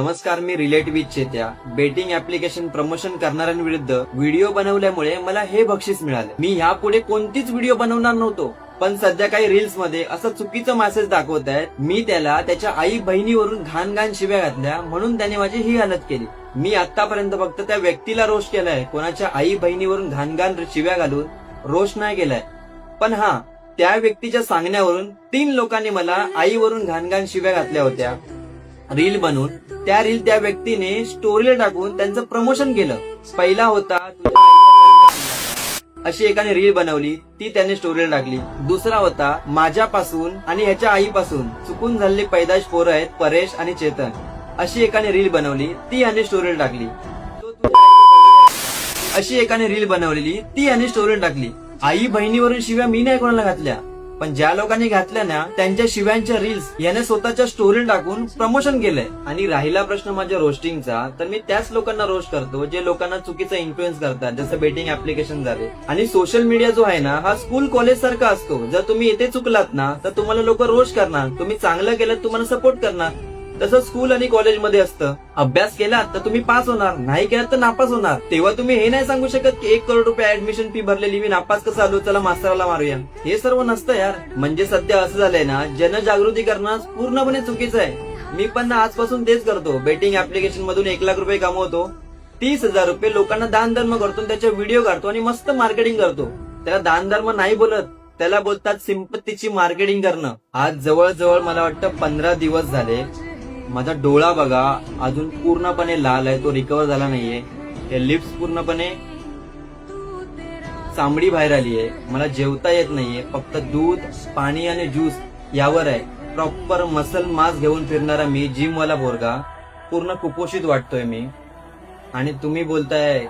नमस्कार, मी relative चेत्या. Betting application promotion करणाऱ्यांविरुद्ध video बनवल्यामुळे मला हे बक्षीस मिळाले. मी यापुढे कोणतीच व्हिडिओ बनवणार नव्हतो, पण सध्या काही रील्स मध्ये असं चुकीचं मेसेज दाखवत आहेत. मी त्याला त्याच्या आई बहिणीवरून घाण घाण शिव्या घातल्या म्हणून त्याने माझी ही हालत केली. मी आतापर्यंत फक्त त्या व्यक्तीला रोस्ट केलाय, कोणाच्या आई बहिणीवरून घाण घाण शिव्या घालून रोस्ट नाही केलाय. पण हा, त्या व्यक्तीच्या सांगण्यावरून 3 लोकांनी मला आईवरून घाण घाण शिव्या घातल्या होत्या. रील बनवून त्या रील त्या व्यक्तीने स्टोरीला टाकून त्यांचं प्रमोशन केलं. पहिला होता तुझ्या आईचा अशी एकाने रील बनवली, ती त्याने स्टोरीला टाकली. दुसरा होता माझ्यापासून आणि ह्याच्या आईपासून चुकून झालेली पैदाश पोरं आहेत परेश आणि चेतन, अशी एकाने रील बनवली, ती याने स्टोरीला टाकली. अशी एकाने रील बनवलेली, ती याने स्टोरीला टाकली. आई बहिणीवरून शिव्या मी नाही कोणाला घातल्या, पण ज्या लोकांनी घातल्या ना त्यांच्या शिव्यांच्या रील्स याने स्वतःच्या स्टोरीला टाकून प्रमोशन केलंय. आणि राहिला प्रश्न माझ्या रोस्टिंगचा, तर मी त्याच लोकांना रोस्ट करतो जे लोकांना चुकीचा इन्फ्लुएन्स करतात, जसं बेटिंग ऍप्लिकेशन झाले. आणि सोशल मीडिया जो आहे ना, हा स्कूल कॉलेज सारखा असतो. जर तुम्ही इथे चुकलात ना तर तुम्हाला लोक रोस्ट करणार, तुम्ही चांगलं केलं तुम्हाला सपोर्ट करणार. तसं स्कूल आणि कॉलेजमध्ये असतं. अभ्यास केलात तर तुम्ही पास होणार, नाही केलात तर नापास होणार. तेव्हा तुम्ही हे नाही सांगू शकत की 1 करोड रुपये ऍडमिशन फी भरलेली, मी नापास कसं आलो, चला मास्तराला मारूया. हे सर्व नसतं यार. म्हणजे सध्या असं झालंय ना, जनजागृती करणं पूर्णपणे चुकीचं आहे. मी पण आजपासून तेच करतो. बेटिंग ऍप्लिकेशन मधून 1 लाख रुपये कमवतो, 30,000 रुपये लोकांना दान धर्म करतो, त्याच्या व्हिडिओ काढतो आणि मस्त मार्केटिंग करतो. त्याला दान धर्म नाही बोलत, त्याला बोलतात सिंपत्तीची मार्केटिंग करणं. आज जवळजवळ मला वाटतं 15 दिवस झाले. माझा डोळा बघा अजून पूर्णपणे लाल आहे, तो रिकवर झाला नाहीये. हे लिप्स पूर्णपणे चामडी बाहेर आली आहे. मला जेवता येत नाहीये, फक्त दूध, पाणी आणि ज्यूस यावर आहे. प्रॉपर मसल मास घेऊन फिरणारा मी, जिम वाला पोरगा, पूर्ण कुपोषित वाटतोय मी. आणि तुम्ही बोलताय